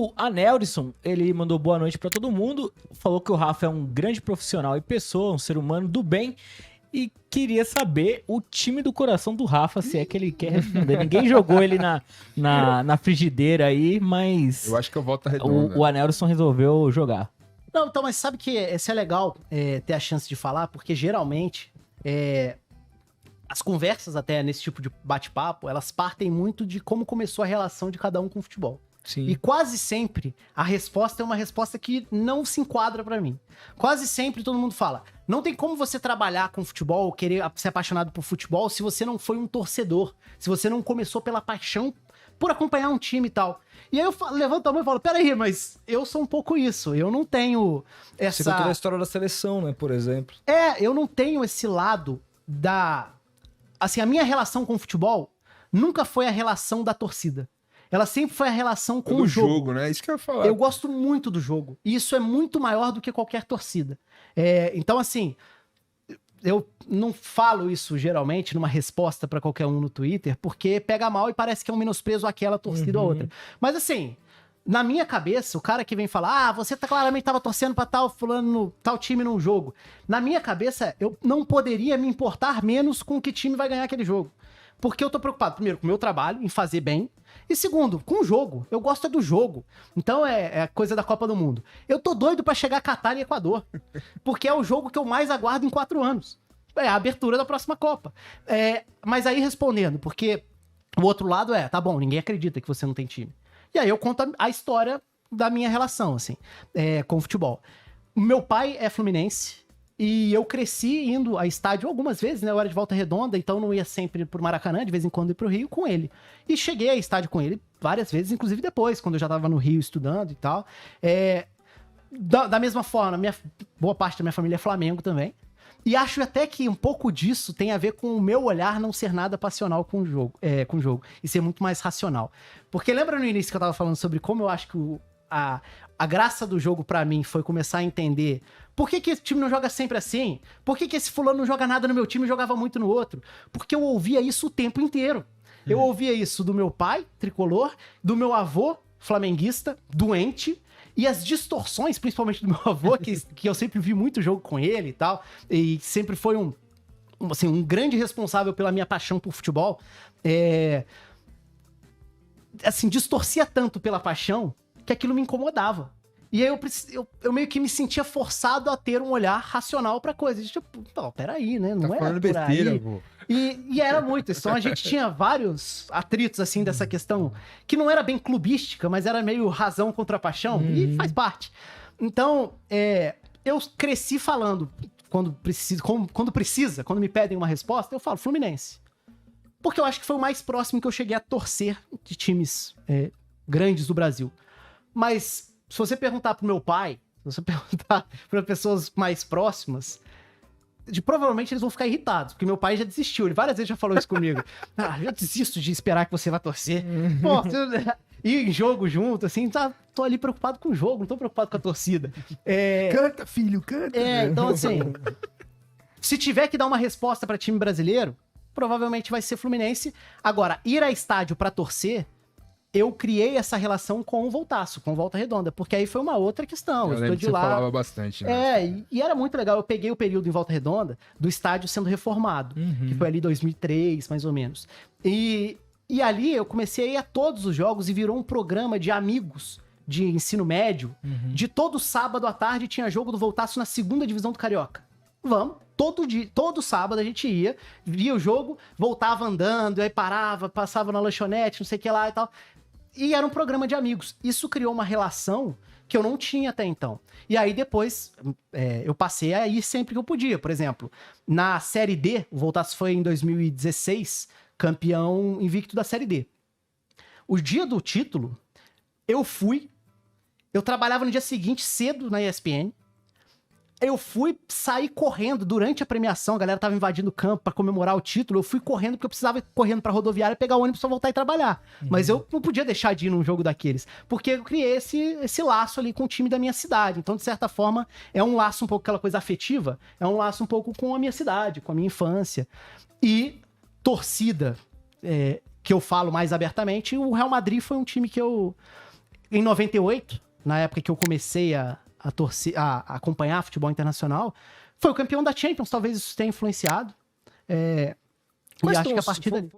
O Anelson, ele mandou boa noite pra todo mundo, falou que o Rafa é um grande profissional e pessoa, um ser humano do bem, e queria saber o time do coração do Rafa, se é que ele quer responder. Ninguém jogou ele na frigideira aí, mas Eu acho que eu volto redonda. o Anelson resolveu jogar. Não, então, mas sabe que esse é legal ter a chance de falar, porque geralmente as conversas até nesse tipo de bate-papo, elas partem muito de como começou a relação de cada um com o futebol. Sim. E quase sempre a resposta é uma resposta que não se enquadra pra mim. Quase sempre todo mundo fala, não tem como você trabalhar com futebol, querer ser apaixonado por futebol, se você não foi um torcedor, se você não começou pela paixão por acompanhar um time e tal. E aí eu levanto a mão e falo, peraí, mas eu sou um pouco isso, eu não tenho Você contou a história da seleção, né, por exemplo. eu não tenho esse lado assim, a minha relação com o futebol nunca foi a relação da torcida. Ela sempre foi a relação com o jogo. Né? Isso que eu ia falar. Eu gosto muito do jogo. E isso é muito maior do que qualquer torcida. Então, assim, eu não falo isso geralmente numa resposta pra qualquer um no Twitter, porque pega mal e parece que é um menosprezo àquela torcida ou outra. Mas, assim, na minha cabeça, o cara que vem falar, você claramente tava torcendo pra tal fulano, tal time num jogo. Na minha cabeça, eu não poderia me importar menos com que time vai ganhar aquele jogo. Porque eu tô preocupado, primeiro, com o meu trabalho, em fazer bem. E segundo, com o jogo. Eu gosto do jogo. Então é coisa da Copa do Mundo. Eu tô doido pra chegar a Catar e Equador. Porque é o jogo que eu mais aguardo em 4 anos. É a abertura da próxima Copa. Mas aí respondendo, porque o outro lado tá bom, ninguém acredita que você não tem time. E aí eu conto a história da minha relação, assim, com o futebol. Meu pai é fluminense. E eu cresci indo a estádio algumas vezes, né? Eu era de Volta Redonda, então não ia sempre pro Maracanã, de vez em quando ia pro Rio com ele. E cheguei a estádio com ele várias vezes, inclusive depois, quando eu já tava no Rio estudando e tal. Da mesma forma, boa parte da minha família é Flamengo também. E acho até que um pouco disso tem a ver com o meu olhar não ser nada passional com o jogo. E ser muito mais racional. Porque lembra no início que eu tava falando sobre como eu acho que a graça do jogo pra mim foi começar a entender por que esse time não joga sempre assim? Por que esse fulano não joga nada no meu time e jogava muito no outro? Porque eu ouvia isso o tempo inteiro. Eu ouvia isso do meu pai, tricolor, do meu avô, flamenguista, doente, e as distorções, principalmente do meu avô, que eu sempre vi muito jogo com ele e tal, e sempre foi um grande responsável pela minha paixão por futebol, assim, distorcia tanto pela paixão que aquilo me incomodava. E aí eu meio que me sentia forçado a ter um olhar racional pra coisa. Tipo, peraí, né? Não Tá é falando por besteira, aí. pô. E era muito. Então a gente tinha vários atritos, assim, dessa questão que não era bem clubística, mas era meio razão contra paixão. E faz parte. Então, eu cresci falando, quando me pedem uma resposta, eu falo Fluminense. Porque eu acho que foi o mais próximo que eu cheguei a torcer de times grandes do Brasil. Mas se você perguntar pro meu pai, se você perguntar para pessoas mais próximas, provavelmente eles vão ficar irritados, porque meu pai já desistiu, ele várias vezes já falou isso comigo. Já desisto de esperar que você vá torcer. Pô, ir em jogo junto, assim, tô ali preocupado com o jogo, não tô preocupado com a torcida. Canta, filho, canta. Então assim, se tiver que dar uma resposta pra time brasileiro, provavelmente vai ser Fluminense. Agora, ir a estádio pra torcer, eu criei essa relação com o Voltaço, com o Volta Redonda, porque aí foi uma outra questão. Eu lembro que você falava bastante, né? E era muito legal. Eu peguei o período em Volta Redonda do estádio sendo reformado, que foi ali 2003, mais ou menos. E ali eu comecei a ir a todos os jogos e virou um programa de amigos de ensino médio. De todo sábado à tarde tinha jogo do Voltaço na 2ª divisão do Carioca. Vamos. Todo sábado a gente ia, via o jogo, voltava andando, aí parava, passava na lanchonete, não sei o que lá e tal. E era um programa de amigos. Isso criou uma relação que eu não tinha até então. E aí depois eu passei a ir sempre que eu podia. Por exemplo, na Série D, o Voltaço foi em 2016 campeão invicto da Série D. O dia do título, eu trabalhava no dia seguinte cedo na ESPN. Eu sair correndo durante a premiação, a galera tava invadindo o campo pra comemorar o título, eu fui correndo porque eu precisava ir correndo pra rodoviária, pegar o ônibus pra voltar e trabalhar. Mas eu não podia deixar de ir num jogo daqueles, porque eu criei esse laço ali com o time da minha cidade. Então, de certa forma, é um laço um pouco aquela coisa afetiva, é um laço um pouco com a minha cidade, com a minha infância. E torcida, que eu falo mais abertamente, o Real Madrid foi um time que eu em 98, na época que eu comecei a acompanhar futebol internacional, foi o campeão da Champions, talvez isso tenha influenciado. E acho que a partir dali...